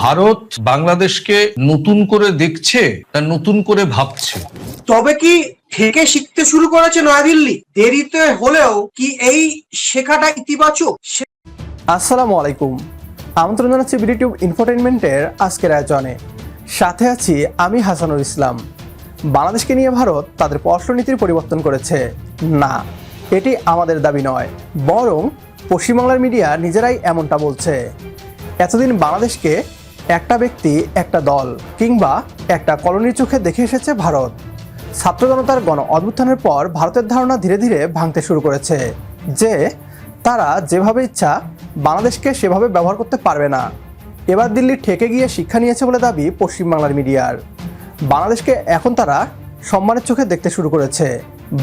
ভারত বাংলাদেশকে নতুন করে দেখছে না নতুন করে ভাবছে? তবে কি থেকে শিখতে শুরু করেছে নয়াদিল্লি? দেরিতে হলেও কি এই শেখাটা ইতিবাচক? আসসালামু আলাইকুম, আমন্ত্রণ জানাচ্ছি বিডিটিউব ইনফোটেইনমেন্টের আজকের আয়োজনে। সাথে আছি আমি হাসানুল ইসলাম। বাংলাদেশকে নিয়ে ভারত তাদের পররাষ্ট্রনীতির পরিবর্তন করেছে না, এটি আমাদের দাবি নয়, বরং পশ্চিমবাংলার মিডিয়া নিজেরাই এমনটা বলছে। এতদিন বাংলাদেশকে একটা ব্যক্তি, একটা দল কিংবা একটা কলোনির চোখে দেখে এসেছে ভারত। ছাত্র জনতার গণ অভ্যুত্থানের পর ভারতের ধারণা ধীরে ধীরে ভাঙতে শুরু করেছে যে তারা যেভাবে ইচ্ছা বাংলাদেশকে সেভাবে ব্যবহার করতে পারবে না। এবার দিল্লি ঠেকে গিয়ে শিক্ষা নিয়েছে বলে দাবি পশ্চিমবাংলার মিডিয়ার। বাংলাদেশকে এখন তারা সম্মানের চোখে দেখতে শুরু করেছে।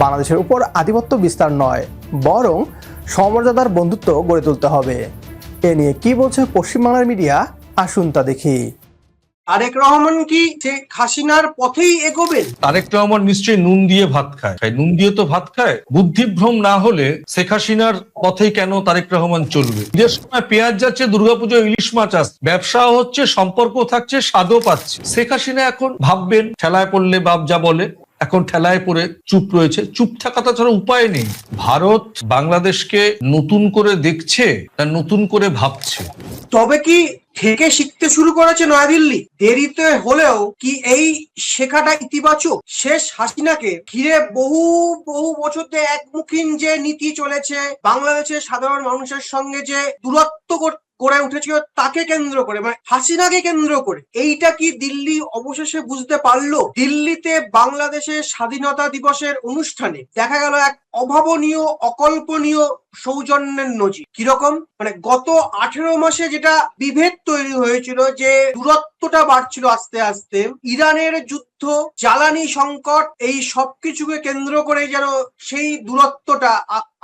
বাংলাদেশের উপর আধিপত্য বিস্তার নয়, বরং সমমর্যাদার বন্ধুত্ব গড়ে তুলতে হবে। এ নিয়ে কি বলছে পশ্চিমবাংলার মিডিয়া, আসুন তা দেখি। তারেক রহমান কি শেখ হাসিনার পথেই এগোবেন? তারেক রহমান নিশ্চয়ই নুন দিয়ে ভাত খায়, নুন দিয়ে তো ভাত খায়। বুদ্ধিভ্রম না হলে শেখ হাসিনার পথেই কেন তারেক রহমান চলবে? ঈদের সময় পেঁয়াজ যাচ্ছে, দুর্গাপুজো ইলিশ মাছ আসছে, ব্যবসাও হচ্ছে, সম্পর্ক থাকছে, স্বাদও পাচ্ছে। শেখ হাসিনা এখন ভাববেন, ঠেলায় পড়লে বাপ যা বলে, এখন ঠেলায় পড়ে চুপ রয়েছে। চুপ থাকাটা ছাড়া উপায় নেই। ভারত বাংলাদেশকে নতুন করে দেখছে না নতুন করে ভাবছে? তবে কি থেকে শিখতে শুরু করেছে নয়াদিল্লি? দেরিতে হলেও কি এই শেখাটা ইতিবাচক? শেষ হাসিনাকে ঘিরে বহু বছর ধরে একমুখীন যে নীতি চলেছে, বাংলাদেশের সাধারণ মানুষের সঙ্গে যে দূরত্ব গড়ে উঠেছিল তাকে কেন্দ্র করে, মানে হাসিনাকে কেন্দ্র করে, এইটা কি দিল্লি অবশেষে বুঝতে পারলো? দিল্লিতে বাংলাদেশের স্বাধীনতা দিবসের অনুষ্ঠানে দেখা গেল এক অভাবনীয়, অকল্পনীয় সৌজন্যের নজির। কিরকম? মানে গত 18 মাসে যেটা বিভেদ তৈরি হয়েছিল, যে দূরত্বটা বাড়ছিল আস্তে আস্তে, ইরানের যুদ্ধ, জ্বালানি সংকট, এই সবকিছুকে কেন্দ্র করে যেন সেই দূরত্বটা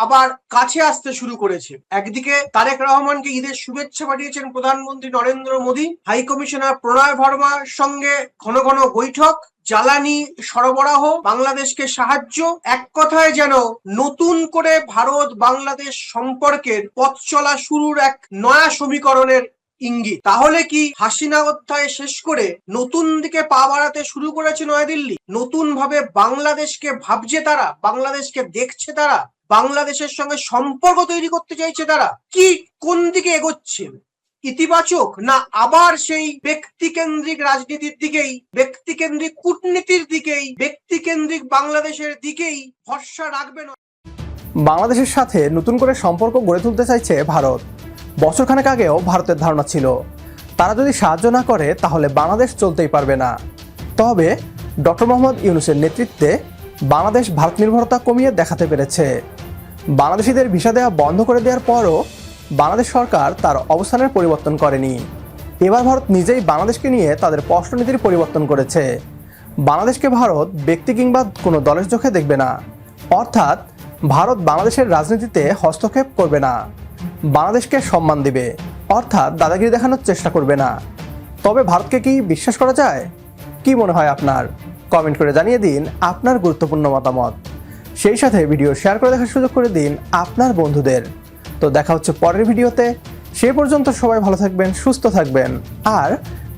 আবার কাছে আসতে শুরু করেছে। একদিকে তারেক রহমানকে ঈদের শুভেচ্ছা পাঠিয়েছেন প্রধানমন্ত্রী নরেন্দ্র মোদী, হাই কমিশনার প্রণয় ভার্মার সঙ্গে ঘন ঘন বৈঠক, জ্বালানি সরবরাহ, বাংলাদেশকে সাহায্য, এক কথায় যেন নতুন করে ভারত বাংলাদেশ সম্পর্কের পথ চলা শুরুর এক নয়া সমীকরণের ইঙ্গিত। তাহলে কি হাসিনা অধ্যায় শেষ করে নতুন দিকে পা বাড়াতে শুরু করেছে নয়াদিল্লি? নতুন ভাবে বাংলাদেশকে ভাবছে তারা, বাংলাদেশকে দেখছে তারা, বাংলাদেশের সঙ্গে সম্পর্ক তৈরি করতে চাইছে তারা? কি কোন দিকে এগোচ্ছে? ইতিবাচক, না আবার সেই ব্যক্তিকেন্দ্রিক রাজনীতির দিকেই, ব্যক্তিকেন্দ্রিক কূটনীতির দিকেই, ব্যক্তিকেন্দ্রিক বাংলাদেশের দিকেই ভরসা রাখবে? বাংলাদেশের সাথে নতুন করে সম্পর্ক গড়ে তুলতে চাইছে ভারত। বছরখানেক আগেও ভারতের ধারণা ছিল তারা যদি সাহায্য না করে তাহলে বাংলাদেশ চলতেই পারবে না। তবে ডক্টর মোহাম্মদ ইউনূসের নেতৃত্বে বাংলাদেশ ভারত নির্ভরতা কমিয়ে দেখাতে পেরেছে। বাংলাদেশিদের ভিসা দেওয়া বন্ধ করে দেওয়ার পরও বাংলাদেশ সরকার তার অবস্থানের পরিবর্তন করেনি। এবার ভারত নিজেই বাংলাদেশকে নিয়ে তাদের পররাষ্ট্রনীতির পরিবর্তন করেছে। বাংলাদেশকে ভারত ব্যক্তি কিংবা কোনো দলের চোখে দেখবে না, অর্থাৎ ভারত বাংলাদেশের রাজনীতিতে হস্তক্ষেপ করবে না, বাংলাদেশকে সম্মান দেবে, অর্থাৎ দাদাগিরি দেখানোর চেষ্টা করবে না। তবে ভারতকে কি বিশ্বাস করা যায়? কি মনে হয় আপনার? কমেন্ট করে জানিয়ে দিন আপনার গুরুত্বপূর্ণ মতামত। সেই সাথে ভিডিও শেয়ার করে দেখার সুযোগ করে দিন আপনার বন্ধুদের। তো দেখা হচ্ছে পরের ভিডিওতে। সে পর্যন্ত সবাই ভালো থাকবেন, সুস্থ থাকবেন আর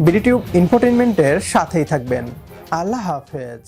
বিডিটিউব ইনফোটেইনমেন্টের সাথেই থাকবেন। আল্লাহ হাফেজ।